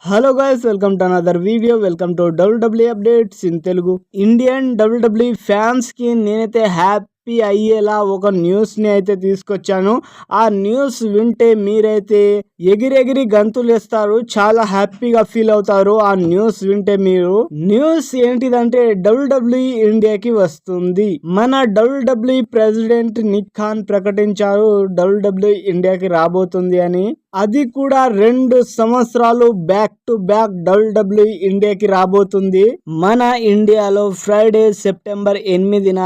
Hello guys, welcome to another video. Welcome to WWE updates in Telugu. Indian WWE fans కి నేనైతే happy అయ్యేలా ఒక news ని అయితే తీసుకొచ్చాను. ఆ న్యూస్ వింటే మీరైతే ఎగిరెగిరి గంతులేస్తారు, చాలా హ్యాపీగా ఫీల్ అవుతారు. ఆ న్యూస్ వింటే న్యూస్ ఏంటిదంటే WWE ఇండియాకి వస్తుంది. మన WWE ప్రెసిడెంట్ నిక్ ఖాన్ ప్రకటించారు WWE ఇండియాకి రాబోతుంది అని. అది కూడా 2 సంవత్సరాలు బ్యాక్ టు బ్యాక్ WWE ఇండియాకి రాబోతుంది. మన ఇండియాలో ఫ్రైడే సెప్టెంబర్ 8న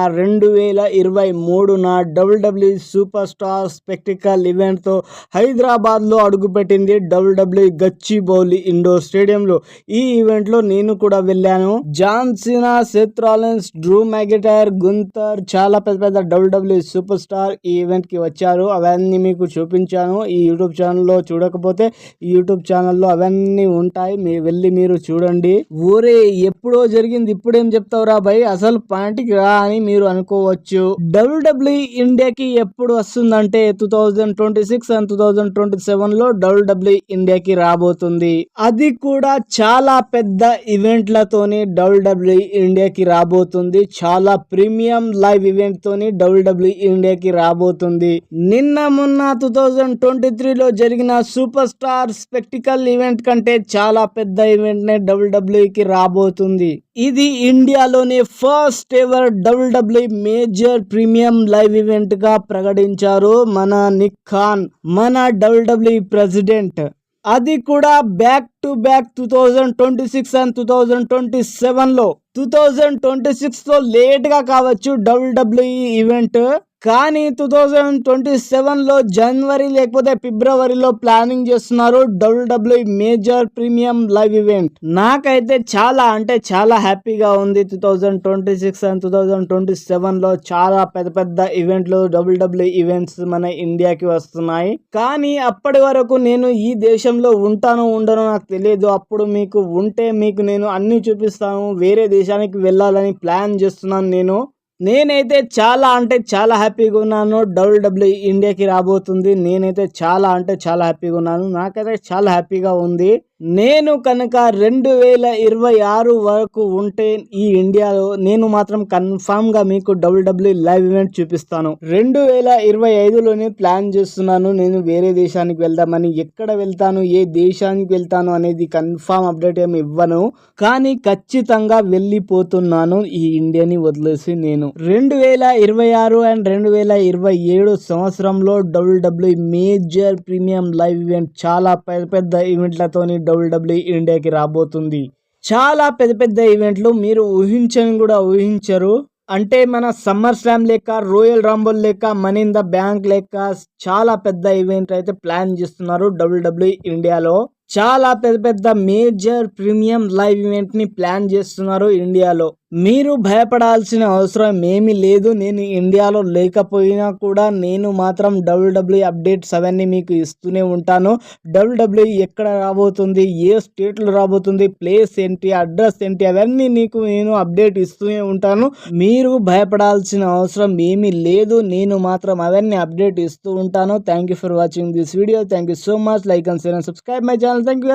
2023న WWE super star spectacle event తో హైదరాబాద్ లో అడుగుపెట్టింది WWE గచ్చిబౌలి ఇండోర్ స్టేడియంలో. ఈ ఈవెంట్ లో నేను కూడా వెళ్ళాను. John Cena, Seth Rollins, Drew McIntyre, Gunther, చాలా పెద్ద పెద్ద WWE సూపర్ స్టార్ ఈ ఈవెంట్ కి వచ్చారు. అవన్నీ మీకు చూపించాను. ఈ యూట్యూబ్ ఛానల్లో చూడకపోతే ఈ యూట్యూబ్ ఛానల్లో అవన్నీ ఉంటాయి, మీరు చూడండి. ఊరే ఎప్పుడో జరిగింది ఇప్పుడేం చెప్తావురా భయ్, అసలు పాయింట్కి రా అని మీరు అనుకోవచ్చు. WWE ఇండియాకి ఎప్పుడు వస్తుందంటే 2026 అండ్ 2027 లో WWE ఇండియాకి రాబోతుంది. అది కూడా చాలా పెద్ద ఈవెంట్లతోని WWE ఇండియాకి రాబోతుంది. చాలా ప్రీమియం లైవ్ ఈవెంట్ తోని WWE ఇండియాకి రాబోతుంది. నిన్న మొన్న 2023లో జరిగిన సూపర్ స్టార్ స్పెక్టికల్ ఈవెంట్ కంటే చాలా పెద్ద ఈవెంట్ నే WWE రాబోతుంది. ఇది ఇండియాలోనే first ever WWE major premium live event గా ప్రకటించారు మన నిక్ ఖాన్, మన WWE ప్రెసిడెంట్. అది కూడా బ్యాక్ టు బ్యాక్ 2026 అండ్ 2027 లో. 2026 లో లేట్ గా కావచ్చు WWE ఈవెంట్, కానీ 2027 లో జనవరి లేకపోతే ఫిబ్రవరిలో ప్లానింగ్ చేస్తున్నారు WWE major premium live event. నాకైతే చాలా అంటే చాలా హ్యాపీగా ఉంది. 2026 అండ్ 2027 లో చాలా పెద్ద పెద్ద ఈవెంట్లు WWE ఈవెంట్స్ మన ఇండియాకి వస్తున్నాయి. కానీ అప్పటి వరకు నేను ఈ దేశంలో ఉంటానో ఉండనో నాకు తెలియదు. అప్పుడు మీకు ఉంటే మీకు నేను అన్ని చూపిస్తాను. వేరే దేశానికి వెళ్ళాలని ప్లాన్ చేస్తున్నాను. నేనైతే చాలా అంటే చాలా హ్యాపీగా ఉన్నాను. WWE ఇండియాకి రాబోతుంది. నేనైతే చాలా అంటే చాలా హ్యాపీగా ఉన్నాను. నాకైతే చాలా హ్యాపీగా ఉంది. నేను కనుక 2026 వరకు ఉంటే ఈ ఇండియాలో నేను మాత్రం కన్ఫామ్ గా మీకు WWE లైవ్ ఈవెంట్ చూపిస్తాను. 2025లోనే ప్లాన్ చేస్తున్నాను నేను వేరే దేశానికి వెళ్దామని. ఎక్కడ వెళ్తాను, ఏ దేశానికి వెళ్తాను అనేది కన్ఫామ్ అప్డేట్ ఏమి ఇవ్వను, కానీ ఖచ్చితంగా వెళ్ళిపోతున్నాను ఈ ఇండియాని వదిలేసి. నేను 2026 అండ్ 2027 సంవత్సరంలో WWE major premium live event, చాలా పెద్ద పెద్ద ఈవెంట్లతోని WWE ఇండియాకి రాబోతుంది. చాలా పెద్ద పెద్ద ఈవెంట్లు మీరు ఊహించరు. అంటే మన సమ్మర్ స్లామ్ లేక, రోయల్ రంబుల్ లేక, మనీ ఇన్ ద బ్యాంక్ లేక చాలా పెద్ద ఈవెంట్ అయితే ప్లాన్ చేస్తున్నారు WWE ఇండియాలో. చాలా పెద్ద పెద్ద మేజర్ ప్రీమియం లైవ్ ఈవెంట్ ని ప్లాన్ చేస్తున్నారు ఇండియాలో. మీరు భయపడాల్సిన అవసరం ఏమీ లేదు. నేను ఇండియాలో లేకపోయినా కూడా నేను మాత్రం WWE అప్డేట్స్ అవన్నీ మీకు ఇస్తూనే ఉంటాను. WWE ఎక్కడ రాబోతుంది, ఏ స్టేట్ లో రాబోతుంది, ప్లేస్ ఏంటి, అడ్రస్ ఏంటి, అవన్నీ నీకు నేను అప్డేట్ ఇస్తూనే ఉంటాను. మీరు భయపడాల్సిన అవసరం ఏమీ లేదు. నేను మాత్రం అవన్నీ అప్డేట్ ఇస్తూ ఉంటాను. Thank you for watching this video. Thank you so much. Like and share and subscribe my channel. Thank you.